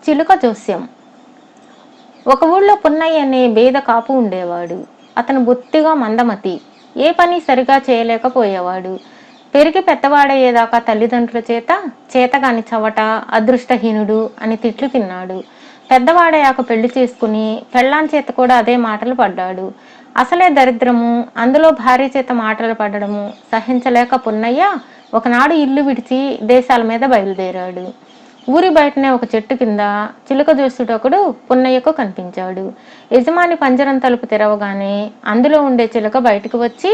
చిలుక జోస్యం. ఒక ఊళ్ళో పున్నయ్య అనే బీద కాపు ఉండేవాడు. అతను బొత్తిగా మందమతి. ఏ పని సరిగా చేయలేకపోయేవాడు. పెరిగి పెద్దవాడయ్యేదాకా తల్లిదండ్రుల చేత చేతగాని చవట, అదృష్టహీనుడు అని తిట్లు తిన్నాడు. పెద్దవాడయ్యాక పెళ్లి చేసుకుని పెళ్ళాం చేత కూడా అదే మాటలు పడ్డాడు. అసలే దరిద్రము, అందులో భార్య చేత మాటలు పడడము సహించలేక పున్నయ్య ఒకనాడు ఇల్లు విడిచి దేశాల మీద బయలుదేరాడు. ఊరి బయటనే ఒక చెట్టు కింద చిలుక జోసుడొకడు పున్నయ్యకు కనిపించాడు. యజమాని పంజరం తలుపు తెరవగానే అందులో ఉండే చిలుక బయటకు వచ్చి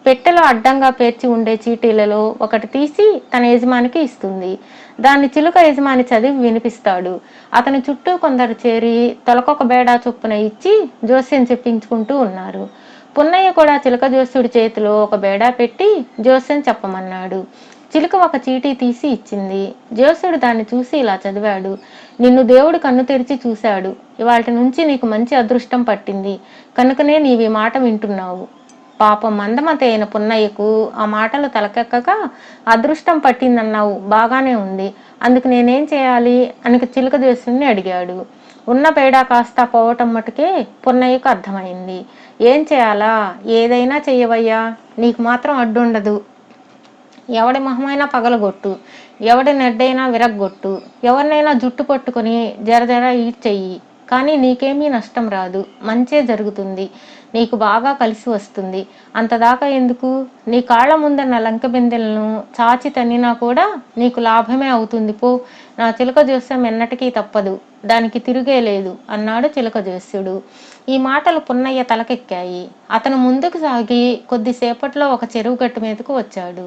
పెట్టెలో అడ్డంగా పేర్చి ఉండే చీటీలలో ఒకటి తీసి తన యజమానికి ఇస్తుంది. దాన్ని చిలుక యజమాని చదివి వినిపిస్తాడు. అతని చుట్టూ కొందరు చేరి తొలకొక బేడా చొప్పున ఇచ్చి జోస్యం చెప్పించుకుంటూ ఉన్నారు. పున్నయ్య కూడా చిలుక జోస్యుడి చేతిలో ఒక బేడా పెట్టి జోస్యం చెప్పమన్నాడు. చిలుక ఒక చీటీ తీసి ఇచ్చింది. జోస్యుడు దాన్ని చూసి ఇలా చదివాడు. నిన్ను దేవుడు కన్ను తెరిచి చూశాడు. ఇవాటి నుంచి నీకు మంచి అదృష్టం పట్టింది కనుకనే నీవి మాట వింటున్నావు. పాపం మందమతి అయిన పున్నయ్యకు ఆ మాటలు తలకెక్కక, అదృష్టం పట్టిందన్నావు, బాగానే ఉంది, అందుకు నేనేం చేయాలి అని చిలుక జోస్యుడిని అడిగాడు. ఉన్న పేడా కాస్త పోవటం మటుకే పున్నయ్యకు అర్థమైంది. ఏం చేయాలా? ఏదైనా చెయ్యవయ్యా, నీకు మాత్రం అడ్డుండదు. ఎవడి మొహమైనా పగలగొట్టు, ఎవడి నెడ్డైనా విరగ్గొట్టు, ఎవరినైనా జుట్టు పట్టుకుని జరజర ఈడ్చెయ్యి, కానీ నీకేమీ నష్టం రాదు, మంచే జరుగుతుంది, నీకు బాగా కలిసి వస్తుంది. అంతదాకా ఎందుకు? నీ కాళ్ల ముందన్న లంక బిందెలను చాచి తన్నినా కూడా నీకు లాభమే అవుతుంది పో. నా చిలుక జోస్యం ఎన్నటికీ తప్పదు, దానికి తిరిగే లేదు అన్నాడు చిలుక జోస్యుడు. ఈ మాటలు పున్నయ్య తలకెక్కాయి. అతను ముందుకు సాగి కొద్దిసేపట్లో ఒక చెరువు గట్టు మీదకు వచ్చాడు.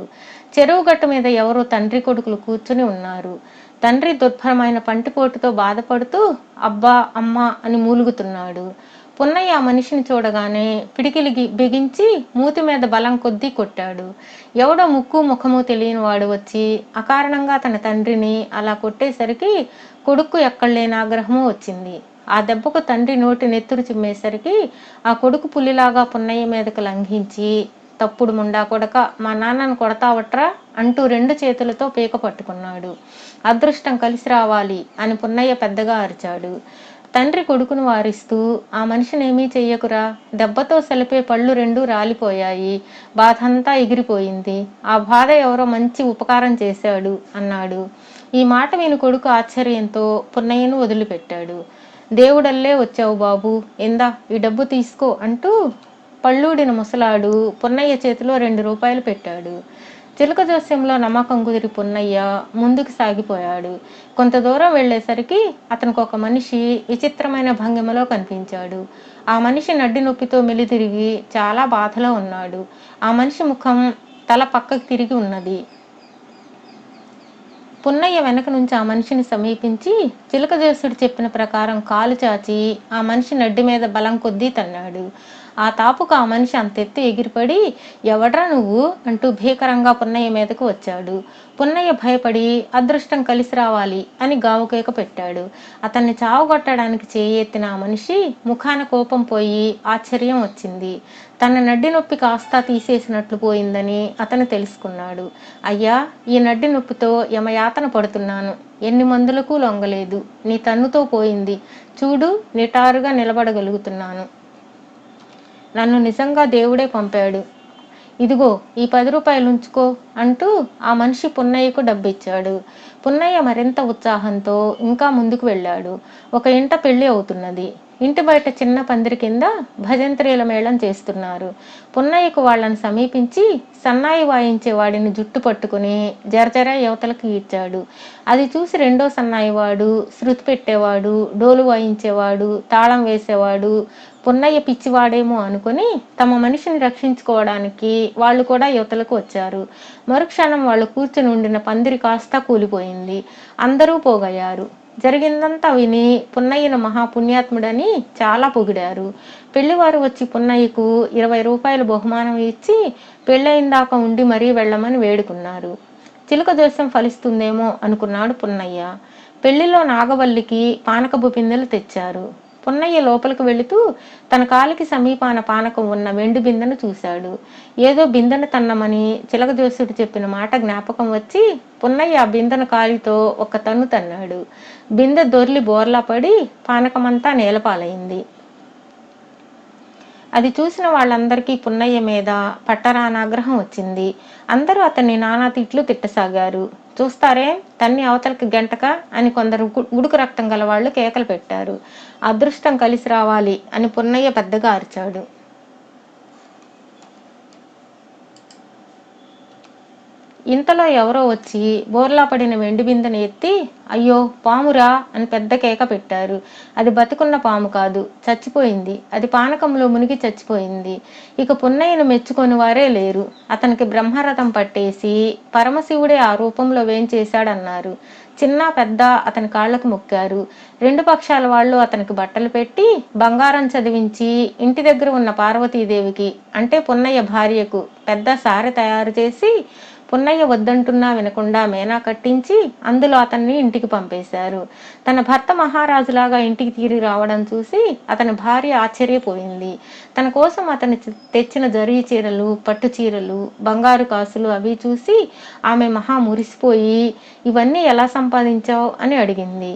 చెరువు గట్టు మీద ఎవరో తండ్రి కొడుకులు కూర్చుని ఉన్నారు. తండ్రి దుర్భరమైన పంటిపోటుతో బాధపడుతూ అబ్బా అమ్మా అని మూలుగుతున్నాడు. పున్నయ్య ఆ మనిషిని చూడగానే పిడికిలి బిగించి మూతి మీద బలం కొద్దీ కొట్టాడు. ఎవడో ముక్కు ముఖము తెలియని వాడు వచ్చి అకారణంగా తన తండ్రిని అలా కొట్టేసరికి కొడుక్కు ఎక్కడలేని ఆగ్రహము వచ్చింది. ఆ దెబ్బకు తండ్రి నోటి నెత్తురు చిమ్మేసరికి ఆ కొడుకు పులిలాగా పున్నయ్య మీదకు లంఘించి, తప్పుడు ముండా కొడక, మా నాన్నను కొడతావట్రా అంటూ రెండు చేతులతో పీక పట్టుకున్నాడు. అదృష్టం కలిసి రావాలి అని పున్నయ్య పెద్దగా అరిచాడు. తండ్రి కొడుకును వారిస్తూ, ఆ మనిషినేమీ చెయ్యకురా, దెబ్బతో సలిపే పళ్ళు రెండూ రాలిపోయాయి, బాధంతా ఎగిరిపోయింది, ఆ బాధ ఎవరో మంచి ఉపకారం చేశాడు అన్నాడు. ఈ మాట విని కొడుకు ఆశ్చర్యంతో పున్నయ్యను వదిలిపెట్టాడు. దేవుడల్లే వచ్చావు బాబు, ఇందా ఈ డబ్బు తీసుకో అంటూ పళ్ళూడిన ముసలాడు పున్నయ్య చేతిలో 2 రూపాయలు పెట్టాడు. చిలుక జోస్యంలో నమ్మకం కుదిరి పున్నయ్య ముందుకు సాగిపోయాడు. కొంత దూరం వెళ్లేసరికి అతనికి ఒక మనిషి విచిత్రమైన భంగిమలో కనిపించాడు. ఆ మనిషి నడ్డి నొప్పితో మెలితిరిగి చాలా బాధలో ఉన్నాడు. ఆ మనిషి ముఖం తల పక్కకి తిరిగి ఉన్నది. పున్నయ్య వెనక నుంచి ఆ మనిషిని సమీపించి చిలుక జోస్యుడు చెప్పిన ప్రకారం కాలు చాచి ఆ మనిషి నడ్డి మీద బలం కొద్దీ తన్నాడు. ఆ తాపుకు ఆ మనిషి అంతెత్తు ఎగిరిపడి ఎవడ్రా నువ్వు అంటూ భీకరంగా పున్నయ్య మీదకు వచ్చాడు. పున్నయ్య భయపడి అదృష్టం కలిసి రావాలి అని గావుకేక పెట్టాడు. అతన్ని చావుగొట్టడానికి చేయెత్తిన ఆ మనిషి ముఖాన కోపం పోయి ఆశ్చర్యం వచ్చింది. తన నడ్డి నొప్పి కాస్తా తీసేసినట్లు పోయిందని అతను తెలుసుకున్నాడు. అయ్యా, ఈ నడ్డి నొప్పితో యమయాతన పడుతున్నాను, ఎన్ని మందులకు లొంగలేదు, నీ తన్నుతో పోయింది చూడు, నిటారుగా నిలబడగలుగుతున్నాను, నన్ను నిజంగా దేవుడే పంపాడు, ఇదిగో ఈ 10 రూపాయలు ఉంచుకో అంటూ ఆ మనిషి పున్నయ్యకు డబ్బిచ్చాడు. పున్నయ్య మరింత ఉత్సాహంతో ఇంకా ముందుకు వెళ్ళాడు. ఒక ఇంట పెళ్లి అవుతున్నది. ఇంటి బయట చిన్న పందిరి కింద భజంత్రీల మేళం చేస్తున్నారు. పున్నయ్యకు వాళ్ళని సమీపించి సన్నాయి వాయించే వాడిని జుట్టు పట్టుకుని జరజర యువతలకు ఈడ్చాడు. అది చూసి రెండో సన్నాయి వాడు, శృతి పెట్టేవాడు, డోలు వాయించేవాడు, తాళం వేసేవాడు పున్నయ్య పిచ్చివాడేమో అనుకుని తమ మనిషిని రక్షించుకోవడానికి వాళ్ళు కూడా యువతలకు వచ్చారు. మరుక్షణం వాళ్ళు కూర్చుని ఉండిన పందిరి కాస్తా కూలిపోయింది. అందరూ పోగయ్యారు. జరిగిందంతా విని పున్నయ్యను మహాపుణ్యాత్ముడని చాలా పొగిడారు. పెళ్లివారు వచ్చి పున్నయ్యకు 20 రూపాయలు బహుమానం ఇచ్చి పెళ్ళయిందాక ఉండి మరీ వెళ్ళమని వేడుకున్నారు. చిలుక జోస్యం ఫలిస్తుందేమో అనుకున్నాడు పున్నయ్య. పెళ్లిలో నాగవల్లికి పానకపు పిందెలు తెచ్చారు. పున్నయ్య లోపలికి వెళుతూ తన కాలికి సమీపాన పానకం ఉన్న వెండి బిందెను చూశాడు. ఏదో బిందెను తన్నమని చిలకజోస్యుడు చెప్పిన మాట జ్ఞాపకం వచ్చి పున్నయ్య ఆ బిందెను కాలితో ఒక్క తన్ను తన్నాడు. బిందె దొర్లి బోర్లా పడి పానకమంతా నేలపాలైంది. అది చూసిన వాళ్ళందరికీ పున్నయ్య మీద పట్టరానాగ్రహం వచ్చింది. అందరూ అతన్ని నానా తిట్లు తిట్టసాగారు. చూస్తారే తన్ని అవతలకి గంటక అని కొందరు ఉడుకు రక్తం గల వాళ్ళు కేకలు పెట్టారు. అదృష్టం కలిసి రావాలి అని పున్నయ్య పెద్దగా అరిచాడు. ఇంతలో ఎవరో వచ్చి బోర్లా పడిన వెండి బిందెను ఎత్తి అయ్యో పామురా అని పెద్ద కేక పెట్టారు. అది బతికున్న పాము కాదు, చచ్చిపోయింది. అది పానకంలో మునిగి చచ్చిపోయింది. ఇక పున్నయ్యను మెచ్చుకొని వారే లేరు. అతనికి బ్రహ్మరథం పట్టేసి పరమశివుడే ఆ రూపంలో వేంచేశాడన్నారు. చిన్న పెద్ద అతని కాళ్లకు మొక్కారు. రెండు పక్షాల వాళ్ళు అతనికి బట్టలు పెట్టి బంగారం చదివించి ఇంటి దగ్గర ఉన్న పార్వతీదేవికి అంటే పున్నయ్య భార్యకు పెద్ద సారె తయారు చేసి పున్నయ్య వద్దంటున్నా వినకుండా మేనా కట్టించి అందులో అతన్ని ఇంటికి పంపేశారు. తన భర్త మహారాజులాగా ఇంటికి తిరిగి రావడం చూసి అతని భార్య ఆశ్చర్యపోయింది. తన కోసం అతను తెచ్చిన జరీ చీరలు, పట్టు చీరలు, బంగారు కాసులు అవి చూసి ఆమె మహా మురిసిపోయి ఇవన్నీ ఎలా సంపాదించావు అని అడిగింది.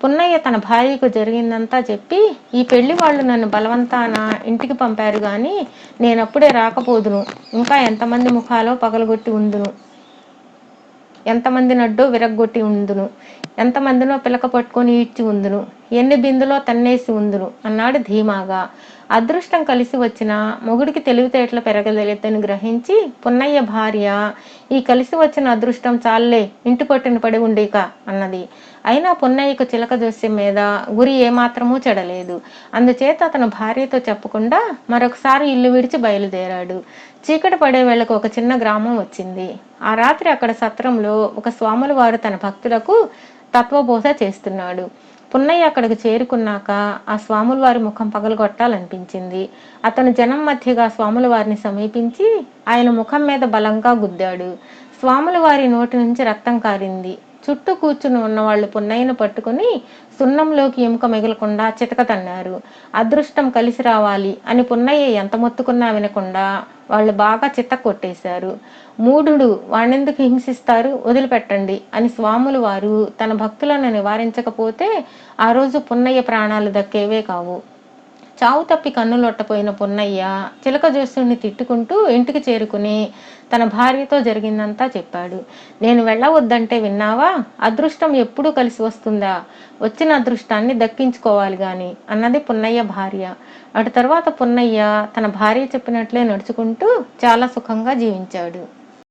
పున్నయ్య తన భార్యకు జరిగిందంతా చెప్పి ఈ పెళ్లి వాళ్ళు నన్ను బలవంతాన ఇంటికి పంపారు గాని నేనప్పుడే రాకపోదును. ఇంకా ఎంతమంది ముఖాలో పగలగొట్టి ఉందును, ఎంతమంది నడ్డో విరగ్గొట్టి ఉందును, ఎంతమందినో పిలక పట్టుకొని ఈడ్చి ఉందును, ఎన్ని బిందులో తన్నేసి ఉందును అన్నాడు ధీమాగా. అదృష్టం కలిసి వచ్చిన మొగుడికి తెలివితేటలు పెరగలేదని గ్రహించి పున్నయ్య భార్య ఈ కలిసి వచ్చిన అదృష్టం చాలే ఇంటి పట్టున పడి ఉండేక అన్నది. అయినా పున్నయ్యకు చిలక జోస్యం మీద గురి ఏమాత్రమూ చెడలేదు. అందుచేత అతను భార్యతో చెప్పకుండా మరొకసారి ఇల్లు విడిచి బయలుదేరాడు. చీకటి పడే వేళకు ఒక చిన్న గ్రామం వచ్చింది. ఆ రాత్రి అక్కడ సత్రంలో ఒక స్వాముల వారు తన భక్తులకు తత్వబోధ చేస్తున్నాడు. పున్నయ్య అక్కడికి చేరుకున్నాక ఆ స్వాముల వారి ముఖం పగలగొట్టాలనిపించింది. అతను జనం మధ్యగా స్వాముల వారిని సమీపించి ఆయన ముఖం మీద బలంగా గుద్దాడు. స్వాముల వారి నోటి నుంచి రక్తం కారింది. చుట్టూ కూర్చుని ఉన్నవాళ్ళు పున్నయ్యను పట్టుకుని సున్నంలోకి ఎముక మిగలకుండా చితకతన్నారు. అదృష్టం కలిసి రావాలి అని పున్నయ్య ఎంత మొత్తుకున్నా వినకుండా వాళ్ళు బాగా చిత్త కొట్టేశారు. మూఢుడు వాణ్ణెందుకు హింసిస్తారు, వదిలిపెట్టండి అని స్వాములు వారు తన భక్తులను నివారించకపోతే ఆ రోజు పున్నయ్య ప్రాణాలు దక్కేవే కావు. చావు తప్పి కన్నులొట్టపోయిన పున్నయ్య చిలక జోస్యుడిని తిట్టుకుంటూ ఇంటికి చేరుకుని తన భార్యతో జరిగిందంతా చెప్పాడు. నేను వెళ్ళవద్దంటే విన్నావా? అదృష్టం ఎప్పుడూ కలిసి వస్తుందా? వచ్చిన అదృష్టాన్ని దక్కించుకోవాలి గాని అన్నది పున్నయ్య భార్య. అటు తర్వాత పున్నయ్య తన భార్య చెప్పినట్లే నడుచుకుంటూ చాలా సుఖంగా జీవించాడు.